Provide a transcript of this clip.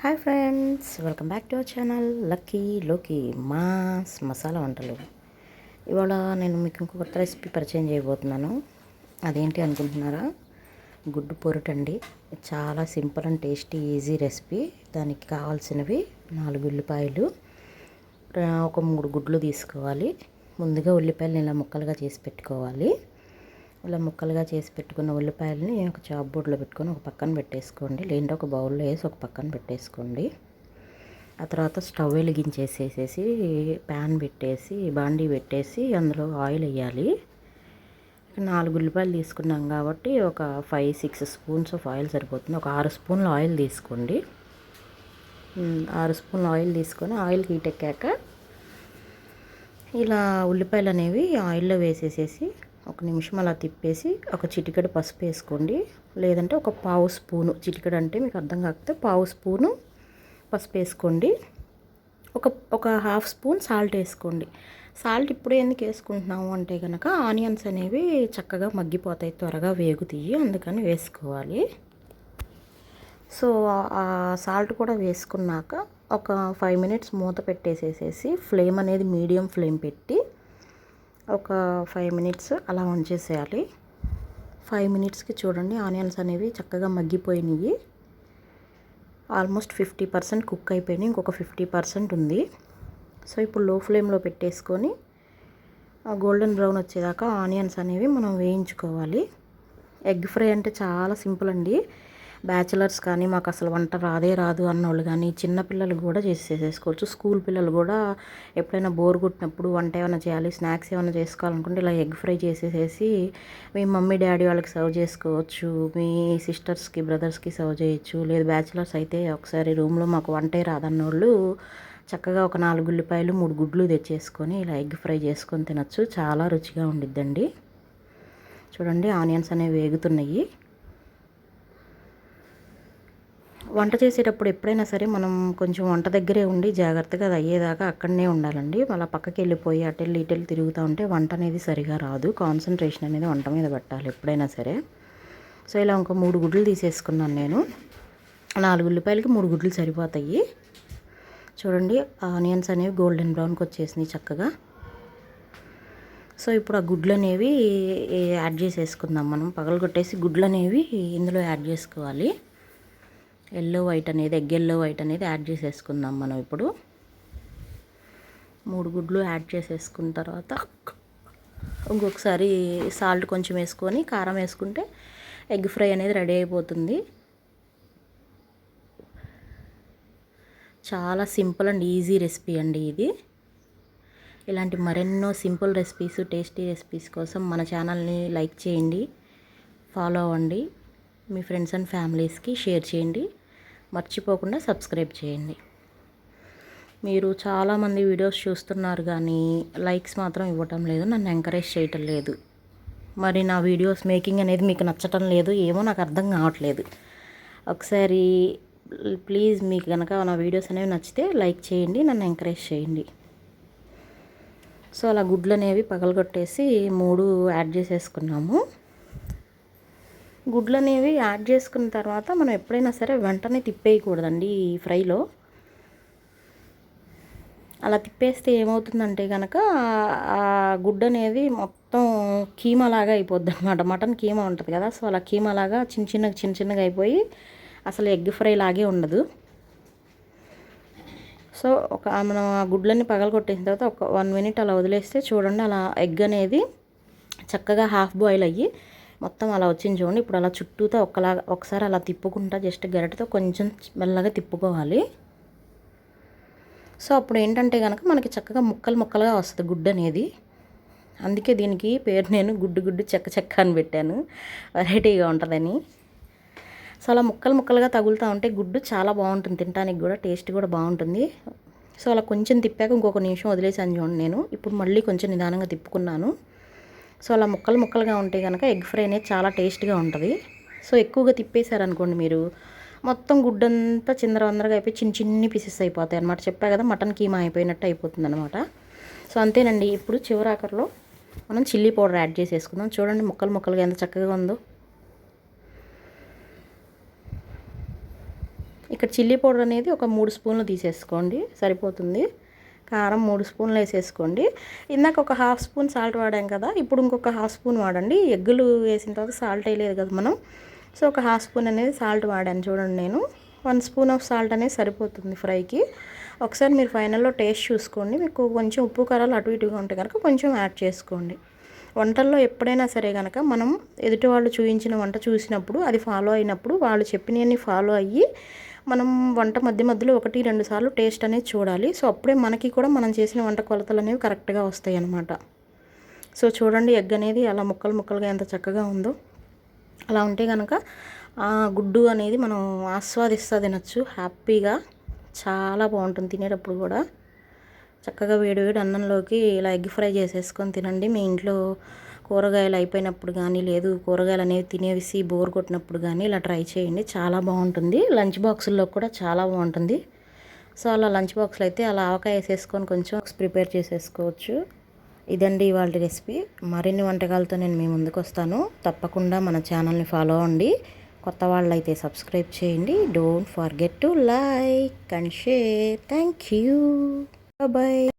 Hi friends, welcome back to our channel lucky లోకి mass masala వంటలు. ఇవాళ నేను మీకు ఇంకొక కొత్త రెసిపీ పరిచయం చేయబోతున్నాను. అదేంటి అనుకుంటున్నారా? గుడ్డు పొరుటండి. చాలా simple and tasty easy recipe. దానికి కావాల్సినవి 4 ఉల్లిపాయలు, ఒక 3 గుడ్లు తీసుకోవాలి. ముందుగా ఉల్లిపాయలు ఇలా ముక్కలుగా చేసి పెట్టుకోవాలి. ఇలా ముక్కలుగా చేసి పెట్టుకున్న ఉల్లిపాయలని ఒక చాప్ బోర్డ్లో పెట్టుకొని ఒక పక్కన పెట్టేసుకోండి. లేదంటే ఒక బౌల్లో వేసి ఒక పక్కన పెట్టేసుకోండి. ఆ తర్వాత స్టవ్ వెలిగించేసేసి ప్యాన్ పెట్టేసి బాండీ పెట్టేసి అందులో ఆయిల్ వేయాలి. 4 ఉల్లిపాయలు తీసుకున్నాం కాబట్టి ఒక 5-6 స్పూన్స్ ఆఫ్ ఆయిల్ సరిపోతుంది. ఒక 6 స్పూన్ల ఆయిల్ తీసుకోండి. 6 స్పూన్ల ఆయిల్ తీసుకొని ఆయిల్ హీట్ ఎక్కాక ఇలా ఉల్లిపాయలు అనేవి ఆయిల్లో వేసేసేసి ఒక నిమిషం అలా తిప్పేసి ఒక చిటికెడు పసుపు వేసుకోండి. లేదంటే ఒక పావు స్పూను, చిటికెడు అంటే మీకు అర్థం కాకపోతే పావు స్పూను పసుపు వేసుకోండి. ఒక హాఫ్ స్పూన్ సాల్ట్ వేసుకోండి. సాల్ట్ ఇప్పుడే ఎందుకు వేసుకుంటున్నాము అంటే కనుక ఆనియన్స్ అనేవి చక్కగా మగ్గిపోతాయి, త్వరగా వేగుతాయి, అందుకని వేసుకోవాలి. సో ఆ సాల్ట్ కూడా వేసుకున్నాక ఒక 5 మినిట్స్ మూత పెట్టేసేసేసి ఫ్లేమ్ అనేది మీడియం ఫ్లేమ్ పెట్టి ఒక 5 మినిట్స్ అలా ఉంచేసేయాలి. 5 మినిట్స్కి చూడండి ఆనియన్స్ అనేవి చక్కగా మగ్గిపోయినాయి. ఆల్మోస్ట్ 50% కుక్ అయిపోయినాయి. ఇంకొక 50% ఉంది. సో ఇప్పుడు లో ఫ్లేమ్లో పెట్టేసుకొని గోల్డెన్ బ్రౌన్ వచ్చేదాకా ఆనియన్స్ అనేవి మనం వేయించుకోవాలి. ఎగ్ ఫ్రై అంటే చాలా సింపుల్ అండి. బ్యాచిలర్స్ కానీ మాకు అసలు వంట రాదు అన్నోళ్ళు కానీ చిన్నపిల్లలు కూడా చేసేసుకోవచ్చు. స్కూల్ పిల్లలు కూడా ఎప్పుడైనా బోర్ కొట్టినప్పుడు వంట ఏమైనా చేయాలి, స్నాక్స్ ఏమైనా చేసుకోవాలనుకుంటే ఇలా ఎగ్ ఫ్రై చేసేసేసి మీ మమ్మీ డాడీ వాళ్ళకి సర్వ్ చేసుకోవచ్చు. మీ సిస్టర్స్కి బ్రదర్స్కి సర్వ్ చేయొచ్చు. లేదు బ్యాచిలర్స్ అయితే ఒకసారి రూమ్లో మాకు వంటే రాదన్నోళ్ళు చక్కగా ఒక 4 ఉల్లిపాయలు 3 గుడ్లు తెచ్చేసుకొని ఇలా ఎగ్ ఫ్రై చేసుకొని తినచ్చు. చాలా రుచిగా ఉండిద్దండి. చూడండి ఆనియన్స్ అనేవి వేగుతున్నాయి. వంట చేసేటప్పుడు ఎప్పుడైనా సరే మనం కొంచెం వంట దగ్గరే ఉండి జాగ్రత్తగా అది అయ్యేదాకా అక్కడనే ఉండాలండి. అలా పక్కకి వెళ్ళిపోయి అటెళ్ళి ఇటెళ్ళి తిరుగుతూ ఉంటే వంట అనేది సరిగా రాదు. కాన్సన్ట్రేషన్ అనేది వంట మీద పెట్టాలి ఎప్పుడైనా సరే. సో ఇలా ఇంకో 3 గుడ్లు తీసేసుకున్నాను నేను. 4 ఉల్లిపాయలకి 3 గుడ్లు సరిపోతాయి. చూడండి ఆనియన్స్ అనేవి గోల్డెన్ బ్రౌన్కి వచ్చేసినాయి చక్కగా. సో ఇప్పుడు ఆ గుడ్లు అనేవి యాడ్ చేసేసుకుందాం. మనం పగలగొట్టేసి గుడ్లు అనేవి ఇందులో యాడ్ చేసుకోవాలి. ఎగ్ ఎల్లో వైట్ అనేది యాడ్ చేసేసుకుందాం మనం ఇప్పుడు. 3 గుడ్లు యాడ్ చేసేసుకున్న తర్వాత ఇంకొకసారి సాల్ట్ కొంచెం వేసుకొని కారం వేసుకుంటే ఎగ్ ఫ్రై అనేది రెడీ అయిపోతుంది. చాలా సింపుల్ అండ్ ఈజీ రెసిపీ అండి ఇది. ఇలాంటి మరెన్నో సింపుల్ రెసిపీస్, టేస్టీ రెసిపీస్ కోసం మన ఛానల్ని లైక్ చేయండి, ఫాలో అవ్వండి, మీ ఫ్రెండ్స్ అండ్ ఫ్యామిలీస్కి షేర్ చేయండి. మర్చిపోకుండా సబ్స్క్రైబ్ చేయండి. మీరు చాలామంది వీడియోస్ చూస్తున్నారు కానీ లైక్స్ మాత్రం ఇవ్వటం లేదు, నన్ను ఎంకరేజ్ చేయటం లేదు. మరి నా వీడియోస్ మేకింగ్ అనేది మీకు నచ్చటం లేదు, ఏమో నాకు అర్థం కావట్లేదు. ఒకసారి ప్లీజ్ మీకు కనుక నా వీడియోస్ అనేవి నచ్చితే లైక్ చేయండి, నన్ను ఎంకరేజ్ చేయండి. సో అలా గుడ్లు అనేవి పగలగొట్టేసి 3 యాడ్ చేసేసుకున్నాము. గుడ్లు అనేవి యాడ్ చేసుకున్న తర్వాత మనం ఎప్పుడైనా సరే వెంటనే తిప్పేయకూడదండి ఈ ఫ్రైలో. అలా తిప్పేస్తే ఏమవుతుందంటే కనుక ఆ గుడ్డు అనేది మొత్తం కీమా లాగా అయిపోద్ది అనమాట. మటన్ కీమా ఉంటుంది కదా, సో అలా కీమా లాగా చిన్న చిన్నగా అయిపోయి అసలు ఎగ్ ఫ్రై లాగే ఉండదు. సో మనం ఆ గుడ్లన్నీ పగలగొట్టేసిన తర్వాత ఒక 1 మినిట్ అలా వదిలేస్తే చూడండి అలా ఎగ్ అనేది చక్కగా హాఫ్ బాయిల్ అయ్యి మొత్తం అలా వచ్చింది చూడండి. ఇప్పుడు అలా చుట్టూతో ఒకసారి అలా తిప్పుకుంటా జస్ట్ గరిటతో కొంచెం మెల్లగా తిప్పుకోవాలి. సో అప్పుడు ఏంటంటే కనుక మనకి చక్కగా ముక్కలుగా వస్తుంది గుడ్డు అనేది. అందుకే దీనికి పేరు నేను గుడ్డు చెక్క అని పెట్టాను, వెరైటీగా ఉంటుందని. సో అలా ముక్కలుగా తగులుతూ ఉంటే గుడ్డు చాలా బాగుంటుంది, తినడానికి కూడా టేస్ట్ కూడా బాగుంటుంది. సో అలా కొంచెం తిప్పాక ఇంకొక నిమిషం వదిలేసాను చూడండి నేను. ఇప్పుడు మళ్ళీ కొంచెం నిదానంగా తిప్పుకున్నాను. సో అలా ముక్కలుగా ఉంటే కనుక ఎగ్ ఫ్రై అనేది చాలా టేస్ట్గా ఉంటుంది. సో ఎక్కువగా తిప్పేశారనుకోండి మీరు మొత్తం గుడ్డంతా చిందరవందరగా అయిపోయి చిన్ని పీసెస్ అయిపోతాయి అనమాట. చెప్పా కదా మటన్ కీమా అయిపోయినట్టు అయిపోతుంది అనమాట. సో అంతేనండి. ఇప్పుడు చివరాకర్లో మనం చిల్లీ పౌడర్ యాడ్ చేసేసుకుందాం. చూడండి ముక్కలుగా ఎంత చక్కగా ఉందో. ఇక్కడ చిల్లీ పౌడర్ అనేది ఒక 3 స్పూన్లు తీసేసుకోండి, సరిపోతుంది. కారం 3 స్పూన్లు వేసేసుకోండి. ఇందాక ఒక హాఫ్ స్పూన్ సాల్ట్ వాడాం కదా, ఇప్పుడు ఇంకొక హాఫ్ స్పూన్ వాడండి. ఎగ్గులు వేసిన తర్వాత సాల్ట్ వేయలేదు కదా మనం, సో ఒక హాఫ్ స్పూన్ అనేది సాల్ట్ వాడాను చూడండి. నేను 1 స్పూన్ ఆఫ్ సాల్ట్ అనేది సరిపోతుంది ఫ్రైకి. ఒకసారి మీరు ఫైనల్లో టేస్ట్ చూసుకోండి. మీకు కొంచెం ఉప్పు కారాలు అటు ఇటుగా ఉంటే కనుక కొంచెం యాడ్ చేసుకోండి. వంటల్లో ఎప్పుడైనా సరే కనుక మనం ఎదుటి వాళ్ళు చూపించిన వంట చూసినప్పుడు అది ఫాలో అయినప్పుడు వాళ్ళు చెప్పినవన్నీ ఫాలో అయ్యి మనం వంట మధ్య మధ్యలో 1-2 సార్లు టేస్ట్ అనేది చూడాలి. సో అప్పుడే మనకి కూడా మనం చేసిన వంట కొలతలు అనేవి కరెక్ట్గా వస్తాయి అన్నమాట. సో చూడండి ఎగ్ అనేది అలా ముక్కలు ముక్కలుగా ఎంత చక్కగా ఉందో. అలా ఉంటే కనుక ఆ గుడ్డు అనేది మనం ఆస్వాదిస్తూ తినచ్చు హ్యాపీగా. చాలా బాగుంటుంది తినేటప్పుడు కూడా. చక్కగా వేడివేడి అన్నంలోకి ఇలా ఎగ్ ఫ్రై చేసేసుకొని తినండి. మీ ఇంట్లో కూరగాయలు అయిపోయినప్పుడు కానీ, లేదు కూరగాయలు అనేవి తినేసి బోర్ కొట్టినప్పుడు కానీ ఇలా ట్రై చేయండి. చాలా బాగుంటుంది. లంచ్ బాక్సుల్లో కూడా చాలా బాగుంటుంది. సో అలా లంచ్ బాక్స్లో అయితే అలా ఆవకాయ వేసేసుకొని కొంచెం ప్రిపేర్ చేసేసుకోవచ్చు. ఇదండి ఇవాళ రెసిపీ. మరిన్ని వంటకాలతో నేను మీ ముందుకు వస్తాను. తప్పకుండా మన ఛానల్ని ఫాలో అవ్వండి. కొత్త వాళ్ళు అయితే సబ్స్క్రైబ్ చేయండి. Don't forget to like and share. Thank you. Bye.